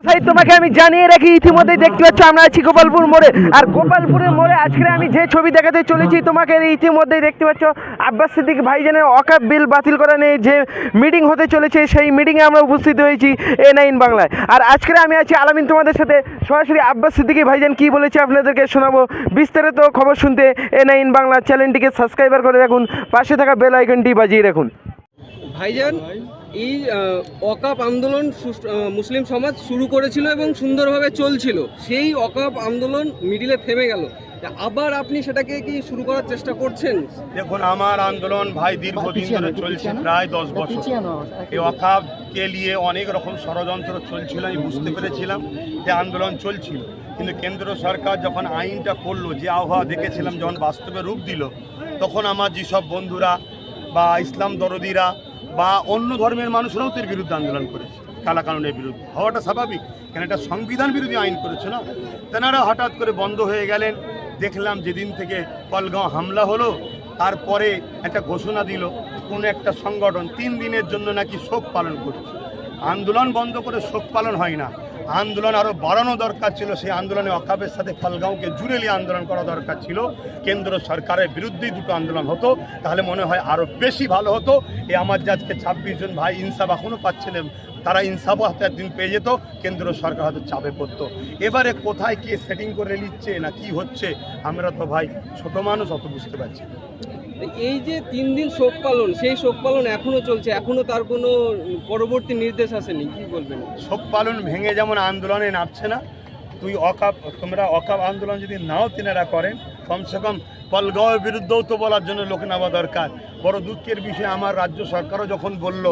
ভাই তোমাকে আমি জানিয়ে রাখি, ইতিমধ্যেই দেখতে পাচ্ছ আমরা আছি গোপালপুর মোড়ে। আর গোপালপুরের মোড়ে আজকে আমি যে ছবি দেখাতে চলেছি তোমাকে, ইতিমধ্যেই দেখতে পাচ্ছ আব্বাস সিদ্দিক ভাইজানের ওয়াকফ বিল বাতিল করা নিয়ে যে মিটিং হতে চলেছে, সেই মিটিংয়ে আমরা উপস্থিত হয়েছি A9 বাংলায়। আর আজকে আমি আছি আলামিন তোমাদের সাথে, সরাসরি আব্বাস সিদ্দিকী ভাইজান কি বলেছে আপনাদেরকে শোনাবো। বিস্তারিত খবর শুনতে A9 বাংলা চ্যানেলটিকে সাবস্ক্রাইবার করে রাখুন, পাশে থাকা বেল আইকনটি বাজিয়ে রাখুন। ভাইজান, এই ওয়াকফ আন্দোলন মুসলিম সমাজ শুরু করেছিল এবং সুন্দরভাবে চলছিল, সেই ওয়াকফ আন্দোলন মিডিলে থেমে গেল, আবার আপনি সেটাকে কি শুরু করার চেষ্টা করছেন? দেখুন, আমার আন্দোলন ভাই দীর্ঘদিন ধরে চলছে, প্রায় 10 বছর। এই ওয়াকফকে নিয়ে অনেক রকম ষড়যন্ত্র চলছিল, আমি বুঝতে পেরেছিলাম যে আন্দোলন চলছিল। কিন্তু কেন্দ্র সরকার যখন আইনটা করলো, যে আবহাওয়া দেখেছিলাম যখন বাস্তবে রূপ দিল, তখন আমার যেসব বন্ধুরা বা ইসলাম দরদিরা বা অন্য ধর্মের মানুষরাও এর বিরুদ্ধে আন্দোলন করেছে। কালা কানুনের বিরুদ্ধে হওয়াটা স্বাভাবিক, কেন এটা সংবিধান বিরোধী আইন করেছে না। তেনারা হঠাৎ করে বন্ধ হয়ে গেলেন। দেখলাম যেদিন থেকে কলগাঁও হামলা হলো, তারপরে একটা ঘোষণা দিল কোনো একটা সংগঠন 3 দিনের জন্য নাকি শোক পালন করছে। আন্দোলন বন্ধ করে শোক পালন হয় না, আন্দোলন আরও বাড়ানো দরকার ছিল। সেই আন্দোলনে ওয়াকফের সাথে কলগাঁওকে জুড়ে নিয়ে আন্দোলন করা দরকার ছিল। কেন্দ্র সরকারের বিরুদ্ধেই দুটো আন্দোলন হতো, তাহলে মনে হয় আরও বেশি ভালো হতো। আমার যে আজকে 26 জন ভাই ইনসাফ এখনও পাচ্ছিলেন, তারা ইনসাফও হাতে একদিন পেয়ে যেত, কেন্দ্র সরকার হয়তো চাপে পড়তো। এবারে কোথায় কে সেটিং করে নিচ্ছে না কি হচ্ছে, আমরা তো ভাই ছোট মানুষ, অত বুঝতে পারছি। এই যে 3 দিন শোক পালন, সেই শোক পালন এখনো চলছে, এখনো তার কোনো পরবর্তী নির্দেশ আসেনি, কি বলবেন? শোক পালন ভেঙে যেমন আন্দোলনে নামছে না, তোমরা ওয়াকফ আন্দোলন যদি নাও তিনারা করেন, কমসে কম কলগাঁওয়ের বিরুদ্ধেও তো বলার জন্য লোক নেওয়া দরকার। বড় দুঃখের বিষয়, আমার রাজ্য সরকারও যখন বলল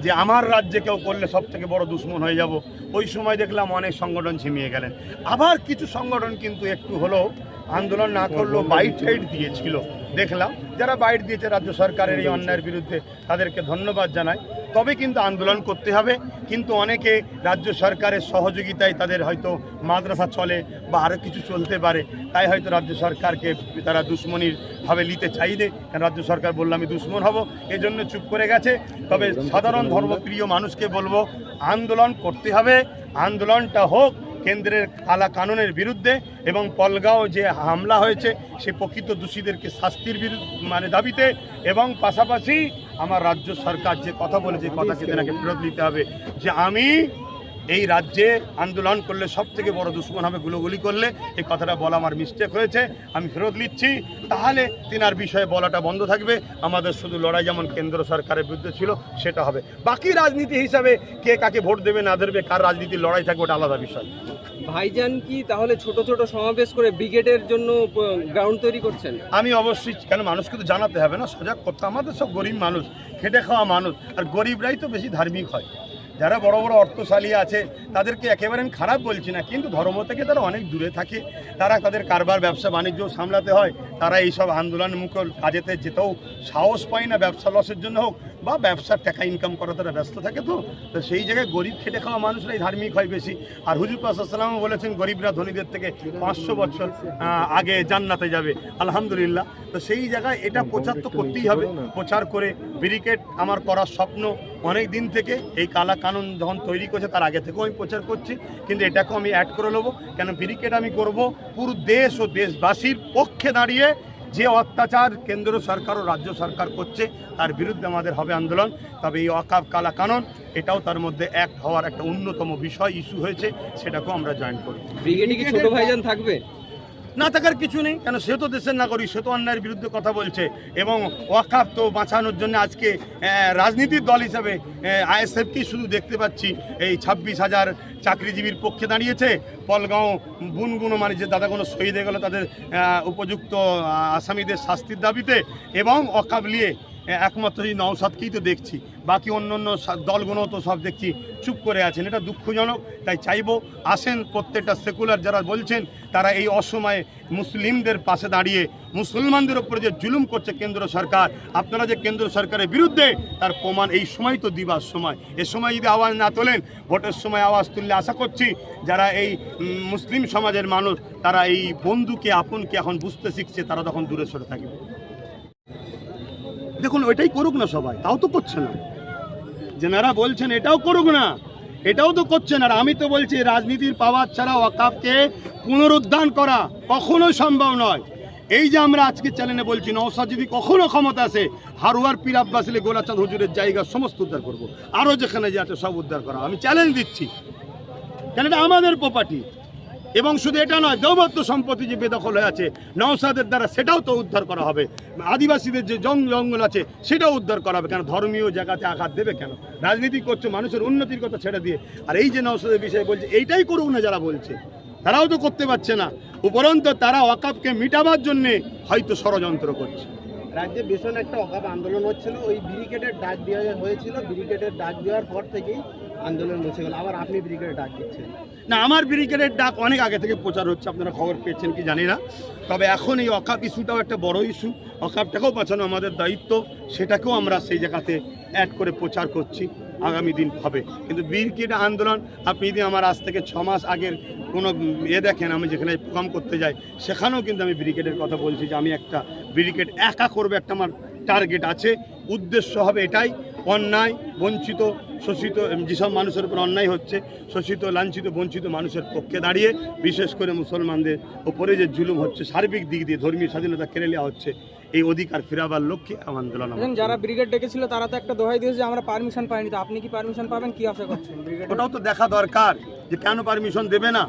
যে আমার রাজ্যে কেউ করলে সব থেকে বড় দুশ্মন হয়ে যাব, ওই সময় দেখলাম অনেক সংগঠন ঝিমিয়ে গেলেন। আবার কিছু সংগঠন কিন্তু একটু হলেও আন্দোলন না করলেও বাইট টাইট দিয়েছিল, দেখলাম। যারা বাইট দিয়েছে রাজ্য সরকারের এই অন্যায়ের বিরুদ্ধে, তাদেরকে ধন্যবাদ জানাই। তবে কিন্তু আন্দোলন করতে হবে। কিন্তু অনেকে রাজ্য সরকারের সহযোগিতায় তাদের হয়তো মাদ্রাসা চলে বা আরও কিছু চলতে পারে, তাই হয়তো রাজ্য সরকারকে তারা দুশ্মনীর ভাবে নিতে চাইবে। কারণ রাজ্য সরকার বললো আমি দুশ্মন হব, এজন্য চুপ করে গেছে। তবে সাধারণ ধর্মপ্রিয় মানুষকে বলবো, আন্দোলন করতে হবে। আন্দোলনটা হোক কেন্দ্রের কালা কানুনের বিরুদ্ধে, এবং কলগাঁও যে হামলা হয়েছে সে প্রকৃত দোষীদেরকে শাস্তির দাবিতে, এবং পাশাপাশি আমার রাজ্য সরকার যে কথা বলেছে, কথাকে তেনাকে ফেরত দিতে হবে। যে আমি এই রাজ্যে আন্দোলন করলে সব থেকে বড় দুশ্মন হবে গুলোগুলি করলে, এই কথাটা বলা আমার মিস্টেক হয়েছে, আমি ফেরত নিচ্ছি। তাহলে তিনার বিষয়ে বলাটা বন্ধ থাকবে। আমাদের শুধু লড়াই যেমন কেন্দ্র সরকারের বিরুদ্ধে ছিল সেটা হবে। বাকি রাজনীতি হিসাবে কে কাকে ভোট দেবে না দেবে, কার রাজনীতির লড়াই থাকবে, ওটা আলাদা বিষয়। ভাইজান কি তাহলে ছোট ছোট সমাবেশ করে ব্রিগেডের জন্য গ্রাউন্ড তৈরি করছেন? আমি অবশ্যই, কেন মানুষকে তো জানাতে হবে না, সজাগ করতে। আমাদের সব গরিব মানুষ, খেটে খাওয়া মানুষ, আর গরিবরাই তো বেশি ধার্মিক হয়। যারা বড় বড় অর্থশালী আছে তাদেরকে একেবারে আমি খারাপ বলছি না, কিন্তু ধর্ম থেকে তারা অনেক দূরে থাকে। তারা তাদের কারবার ব্যবসা বাণিজ্য সামলাতে হয়, তারা এইসব আন্দোলনমুখ কাজেতে যেতেও সাহস পায় না, ব্যবসা লসের জন্য হোক বা ব্যবসার টাকা ইনকাম করা, তারা ব্যস্ত থাকে। তো সেই জায়গায় গরিব খেটে খাওয়া মানুষরাই ধার্মিক হয় বেশি। আর হুজুর পাক সাল্লাল্লাহু আলাইহি ওয়াসাল্লাম বলেছেন গরিবরা ধনীদের থেকে 500 বছর আগে জান্নাতে যাবে, আলহামদুলিল্লাহ। তো সেই জায়গায় এটা প্রচার তো করতেই হবে। প্রচার করে ব্যারিকেড আমার করার স্বপ্ন অনেক দিন থেকে, এই কালা কানুন যখন তৈরি করছে তার আগে থেকেও আমি প্রচার করছি, কিন্তু এটাকেও আমি অ্যাড করে নেবো। কেন ব্যারিকেড আমি করব পুরো দেশ ও দেশবাসীর পক্ষে দাঁড়িয়ে। যে অত্যাচার কেন্দ্র সরকার ও রাজ্য সরকার করছে তার বিরুদ্ধে আমাদের হবে আন্দোলন। তবে এই ওয়াকফ কালা কানুন, এটাও তার মধ্যে অ্যাক্ট হওয়ার একটা অন্যতম বিষয়, ইস্যু হয়েছে, সেটাকেও আমরা জয়েন করি। ব্রিগেডে কি ছোট ভাইজান থাকবে? না থাকার কিছু নেই, কেন সে তো দেশের নাগরিক, সে তো অন্যায়ের বিরুদ্ধে কথা বলছে। এবং ওয়াকফ তো বাঁচানোর জন্য আজকে রাজনীতির দল হিসাবে আইএসএফকেই শুধু দেখতে পাচ্ছি এই 26,000 চাকরিজীবীর পক্ষে দাঁড়িয়েছে। কলগাঁও বুনগুনো মানে যে দাদাগুলো শহীদ হয়ে গেল, তাদের উপযুক্ত আসামিদের শাস্তির দাবিতে, এবং ওয়াকফ নিয়ে একমাত্র এই নওশাদকেই তো দেখছি, বাকি অন্য অন্য দলগুলো তো সব দেখছি চুপ করে আছেন। এটা দুঃখজনক। তাই চাইবো আসেন প্রত্যেকটা সেকুলার যারা বলছেন, তারা এই অসময়ে মুসলিমদের পাশে দাঁড়িয়ে মুসলমানদের উপরে যে জুলুম করছে কেন্দ্র সরকার, আপনারা যে কেন্দ্র সরকারের বিরুদ্ধে, তার প্রমাণ এই সময় তো দিবার সময়। এ সময় যদি আওয়াজ না তোলেন, ভোটের সময় আওয়াজ তুললে আশা করছি যারা এই মুসলিম সমাজের মানুষ, তারা এই বন্ধুকে আপনকে এখন বুঝতে শিখছে, তারা তখন দূরে সরে থাকবে। দেখুন, ওইটাই করুক না সবাই, তাও তো করছে না। যেনারা বলছেন এটাও করুক না, এটাও তো করছেন। আর আমি তো বলছি রাজনীতির পাওয়ার ছাড়া ওয়াকাফকে পুনরুদ্ধার করা কখনোই সম্ভব নয়। এই যে আমরা আজকে চ্যানেলে বলছি নওশাদ যদি কখনো ক্ষমতা আসে, হারুয়ার পীর আব্বাস আলী গোলাচাঁদ হুজুরের জায়গা সমস্ত উদ্ধার করব, আরও যেখানে যে আছে সব উদ্ধার করা। আমি চ্যালেঞ্জ দিচ্ছি, কেন এটা আমাদের প্রপার্টি। এবং শুধু এটা নয়, দৌবত্য সম্পত্তি যে বেদখল হয়ে আছে নওশাদের দ্বারা, সেটাও তো উদ্ধার করা হবে। আদিবাসীদের যে জঙ্গল আছে সেটাও উদ্ধার করা হবে। কেন ধর্মীয় জায়গাতে আঘাত দেবে কেন? রাজনীতি করছে মানুষের উন্নতির কথা ছেড়ে দিয়ে। আর এই যে নওশাদের বিষয়ে বলছে, এইটাই করুক না যারা বলছে, তারাও তো করতে পারছে না। উপরন্তু তারা ওয়াকাফকে মিটাবার জন্যে হয়তো ষড়যন্ত্র করছে। রাজ্যে ভীষণ একটা অকাপ আন্দোলন হচ্ছিল, ওই ব্রিগেডের ডাক দেওয়া হয়েছিল, ব্রিগেডের ডাক দেওয়ার পর থেকেই আন্দোলন বসে গেল। আবার আপনি ব্রিগেডের ডাক দিচ্ছেন না, আমার ব্রিগেডের ডাক অনেক আগে থেকে প্রচার হচ্ছে, আপনারা খবর পেয়েছেন কি জানি না। তবে এখন এই অকাপ ইস্যুটাও একটা বড় ইস্যু, অকাপটাকেও বাঁচানো আমাদের দায়িত্ব, সেটাকেও আমরা সেই জায়গাতে অ্যাড করে প্রচার করছি। আগামী দিন হবে। কিন্তু ব্রিগেড আন্দোলন আপনি যদি আমার আজ থেকে 6 মাস আগের কোনো দেখেন, আমি যেখানে প্রোগ্রাম করতে যাই সেখানেও কিন্তু আমি ব্রিগেডের কথা বলছি যে আমি একটা ব্রিগেড একা করবে, একটা আমার টার্গেট আছে। উদ্দেশ্য হবে এটাই, অন্যায় বঞ্চিত শোষিত যেসব মানুষের উপর অন্যায় হচ্ছে, শোষিত লাঞ্ছিত বঞ্চিত মানুষের পক্ষে দাঁড়িয়ে, বিশেষ করে মুসলমানদের ওপরে যে জুলুম হচ্ছে সার্বিক দিক দিয়ে, ধর্মীয় স্বাধীনতা কেড়ে নেওয়া হচ্ছে, এই অধিকার ফেরাবার লক্ষ্যে আন্দোলন। যারা ব্রিগেড ডেকেছিল তারা তো একটা দোহাই দিয়েছে যে আমরা পারমিশন পাইনি, তো আপনি কি পারমিশন পাবেন, কি আশা করছেন? ওটাও তো দেখা দরকার যে কেন পারমিশন দেবে না।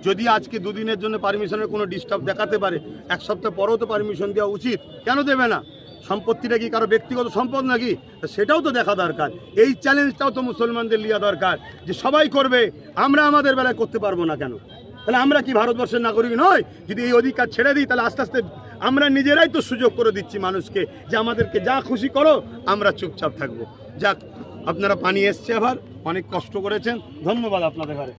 যদি আজকে দুদিনের জন্য পারমিশনের কোনো ডিস্টার্ব দেখাতে পারে, এক সপ্তাহ পরেও তো পারমিশন দেওয়া উচিত, কেন দেবে না? সম্পত্তিটা কি কারো ব্যক্তিগত সম্পদ নাকি? সেটাও তো দেখা দরকার। এই চ্যালেঞ্জটাও তো মুসলমানদের লিয়া দরকার যে সবাই করবে, আমরা আমাদের বেলায় করতে পারবো না কেন? তাহলে আমরা কি ভারতবর্ষের নাগরিক নয়? যদি এই অধিকার ছেড়ে দিই তাহলে আস্তে আস্তে আমরা নিজেরাই তো সুযোগ করে দিচ্ছি মানুষকে যে আমাদেরকে যা খুশি করো, আমরা চুপচাপ থাকবো। যাক, আপনারা পানি এসছে, আবার অনেক কষ্ট করেছেন, ধন্যবাদ আপনাদের ঘরে।